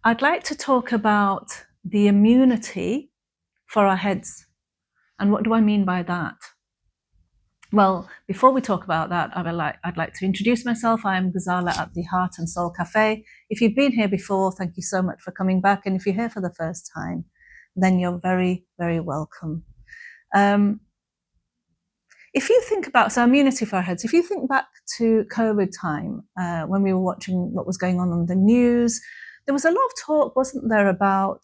I'd like to talk about the immunity for our heads. And what do I mean by that? Well, before we talk about that, I'd like to introduce myself. I'm Ghazala at the Heart and Soul Cafe. If you've been here before, thank you so much for coming back. And if you're here for the first time, then you're very, very welcome. If you think about, immunity for our heads, if you think back to COVID time, when we were watching what was going on the news, there was a lot of talk, wasn't there, about,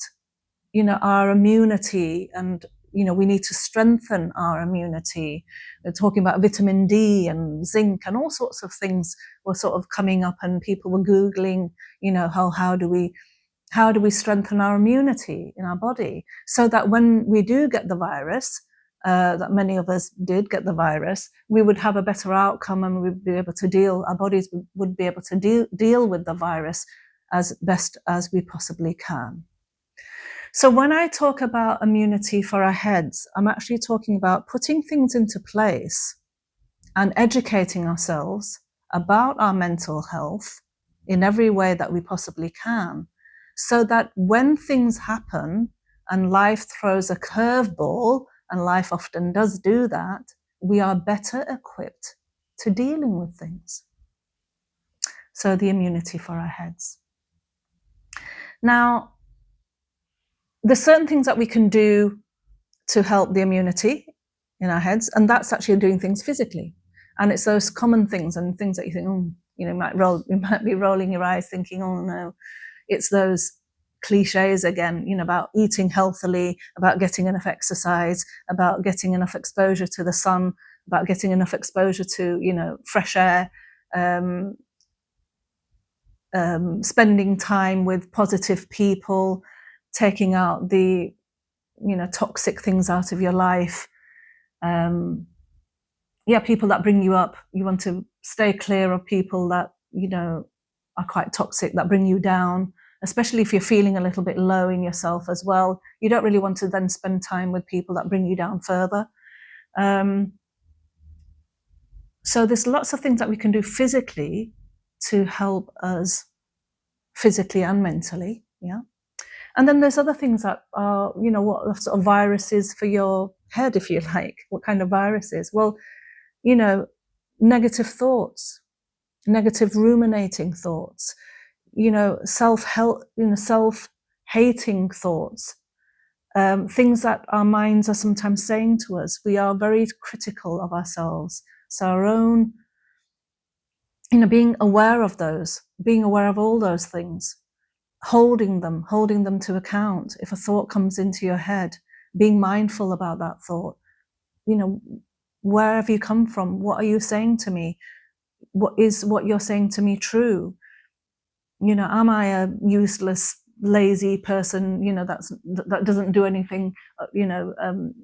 our immunity and, we need to strengthen our immunity. They're talking about vitamin D and zinc and all sorts of things were sort of coming up, and people were Googling, how do we strengthen our immunity in our body so that when we do get the virus, that many of us did get the virus, we would have a better outcome and we'd be able to our bodies would be able to deal with the virus as best as we possibly can. So when I talk about immunity for our heads, I'm actually talking about putting things into place and educating ourselves about our mental health in every way that we possibly can, so that when things happen and life throws a curveball, and life often does do that, we are better equipped to dealing with things. So the immunity for our heads. Now, there's certain things that we can do to help the immunity in our heads, and that's actually doing things physically. And it's those common things and things that you think, you might be rolling your eyes thinking, oh no, it's those cliches again, about eating healthily, about getting enough exercise, about getting enough exposure to the sun, about getting enough exposure to, fresh air, spending time with positive people, taking out the, toxic things out of your life. People that bring you up, you want to stay clear of people that, are quite toxic, that bring you down, especially if you're feeling a little bit low in yourself as well. You don't really want to then spend time with people that bring you down further. So there's lots of things that we can do physically to help us physically and mentally, yeah. And then there's other things that are, what sort of viruses for your head, if you like. What kind of viruses? Well, negative thoughts, negative ruminating thoughts, self-help, self-hating thoughts, things that our minds are sometimes saying to us. We are very critical of ourselves. So our own, being aware of those, being aware of all those things, holding them to account. If a thought comes into your head, being mindful about that thought. Where have you come from? What are you saying to me? Is what you're saying to me true? Am I a useless, lazy person, that doesn't do anything, can't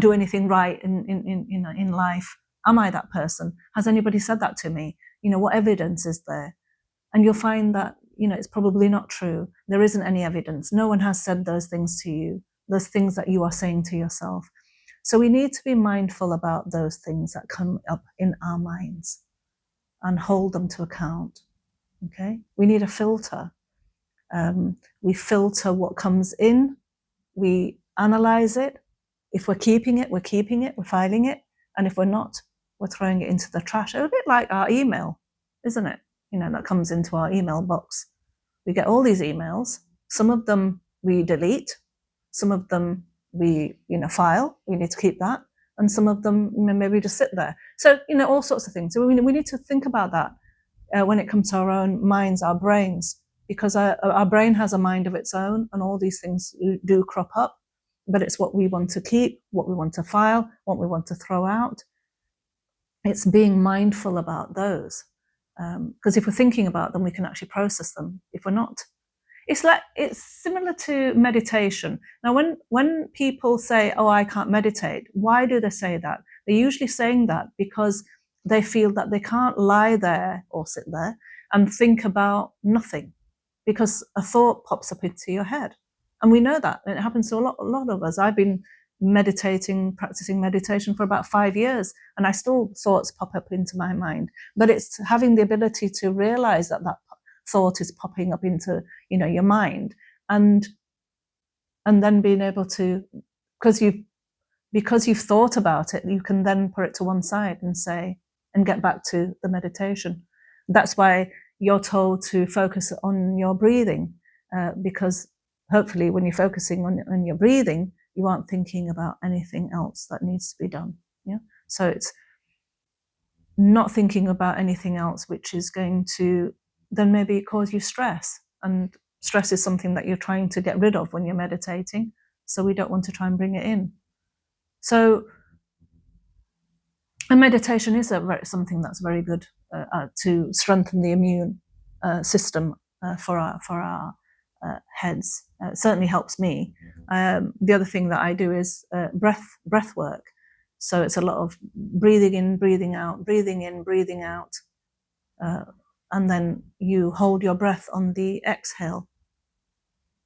do anything right in life? Am I that person? Has anybody said that to me? What evidence is there? And you'll find that, it's probably not true. There isn't any evidence. No one has said those things to you, those things that you are saying to yourself. So we need to be mindful about those things that come up in our minds and hold them to account, okay? We need a filter. We filter what comes in, we analyze it. If we're keeping it, we're filing it. And if we're not, we're throwing it into the trash. A bit like our email, isn't it? That comes into our email box. We get all these emails. Some of them we delete. Some of them we, file. We need to keep that. And some of them maybe just sit there. So, all sorts of things. So we need to think about that when it comes to our own minds, our brains, because our brain has a mind of its own, and all these things do crop up. But it's what we want to keep, what we want to file, what we want to throw out. It's being mindful about those. Because if we're thinking about them, we can actually process them. If we're not, it's similar to meditation. Now, when people say, "Oh, I can't meditate," why do they say that? They're usually saying that because they feel that they can't lie there or sit there and think about nothing, because a thought pops up into your head, and we know that, and it happens to a lot of us. I've been practicing meditation for about 5 years, and I still thoughts pop up into my mind. But it's having the ability to realize that thought is popping up into, your mind, and then being able to, because you've thought about it, you can then put it to one side and get back to the meditation. That's why you're told to focus on your breathing, because hopefully when you're focusing on your breathing, you aren't thinking about anything else that needs to be done. Yeah. So it's not thinking about anything else, which is going to then maybe cause you stress. And stress is something that you're trying to get rid of when you're meditating. So we don't want to try and bring it in. So, and meditation is something that's very good to strengthen the immune system for our heads. It certainly helps me. The other thing that I do is breath work. So it's a lot of breathing in, breathing out, breathing in, breathing out, and then you hold your breath on the exhale.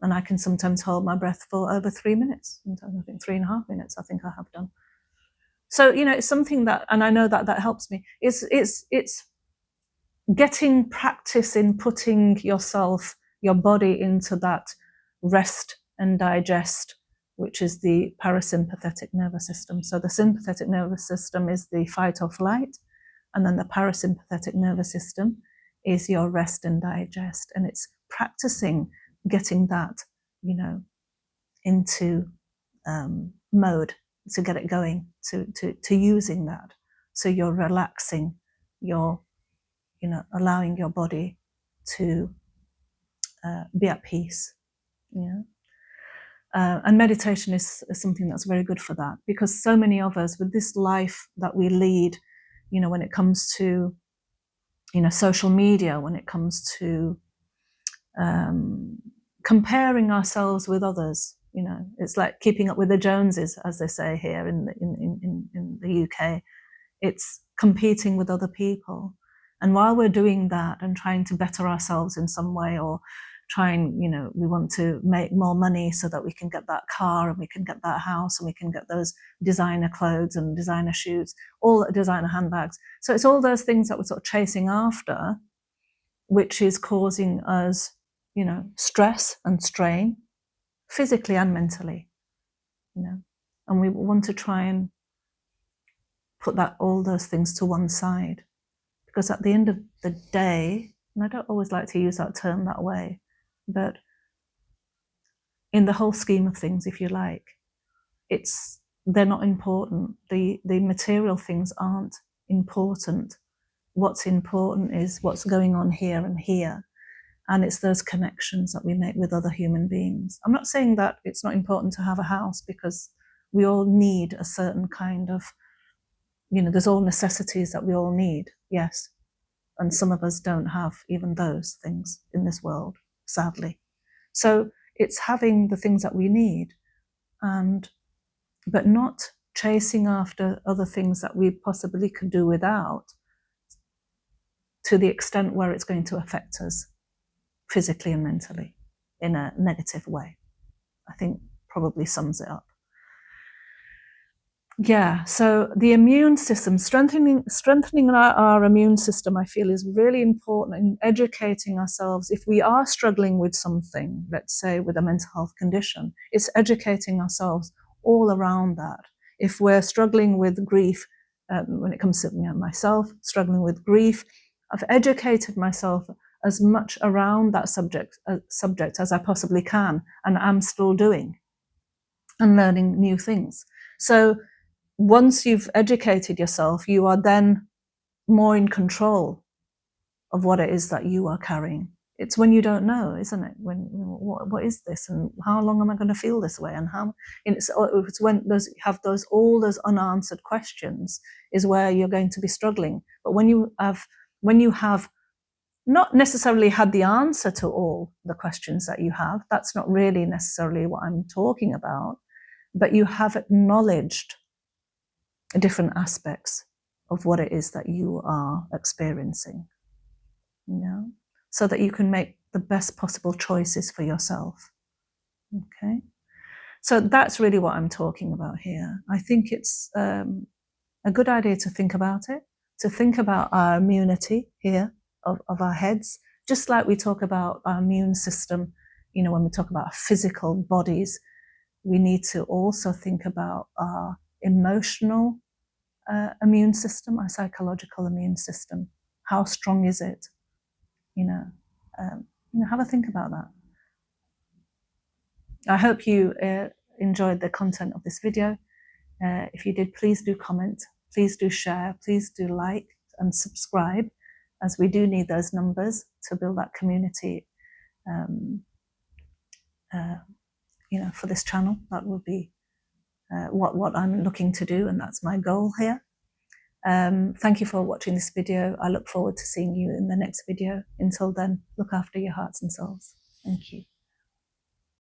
And I can sometimes hold my breath for over 3 minutes. Sometimes I think 3.5 minutes. I think I have done. So it's something that, and I know that helps me. It's getting practice in putting your body into that rest and digest, which is the parasympathetic nervous system. So the sympathetic nervous system is the fight or flight, and then the parasympathetic nervous system is your rest and digest. And it's practicing getting that, into mode, to get it going, to using that. So you're relaxing, you're allowing your body to be at peace. And meditation is something that's very good for that, because so many of us, with this life that we lead, when it comes to social media, when it comes to comparing ourselves with others, it's like keeping up with the Joneses, as they say here in the UK. It's competing with other people. And while we're doing that and trying to better ourselves in some way, or trying, we want to make more money so that we can get that car and we can get that house and we can get those designer clothes and designer shoes, all designer handbags. So it's all those things that we're sort of chasing after, which is causing us, stress and strain, physically and mentally, and we want to try and put all those things to one side, because at the end of the day, and I don't always like to use that term that way, but in the whole scheme of things, if you like, they're not important. The material things aren't important. What's important is what's going on here and here. And it's those connections that we make with other human beings. I'm not saying that it's not important to have a house, because we all need a certain kind of, there's all necessities that we all need, yes. And some of us don't have even those things in this world, sadly. So it's having the things that we need, but not chasing after other things that we possibly could do without, to the extent where it's going to affect us physically and mentally in a negative way. I think probably sums it up. Yeah, so the immune system, strengthening our immune system, I feel, is really important in educating ourselves. If we are struggling with something, let's say with a mental health condition, it's educating ourselves all around that. If we're struggling with grief, when it comes to myself, struggling with grief, I've educated myself as much around that subject as I possibly can, and I'm still doing and learning new things. So once you've educated yourself, you are then more in control of what it is that you are carrying. It's when you don't know, isn't it? When what is this, and how long am I going to feel this way, and how? It's when all those unanswered questions is where you're going to be struggling. But when you have not necessarily had the answer to all the questions that you have, that's not really necessarily what I'm talking about, but you have acknowledged different aspects of what it is that you are experiencing, so that you can make the best possible choices for yourself. Okay, so that's really what I'm talking about here. I think it's a good idea to think about it, to think about our immunity here of our heads, Just like we talk about our immune system, you know, when we talk about our physical bodies, we need to also think about our emotional immune system, our psychological immune system. How strong is it? You know, have a think about that. I hope you enjoyed the content of this video. If you did, please do comment, please do share, please do like and subscribe, as we do need those numbers to build that community, for this channel. That would be what I'm looking to do, and that's my goal here. Thank you for watching this video. I look forward to seeing you in the next video. Until then, look after your hearts and souls. Thank you.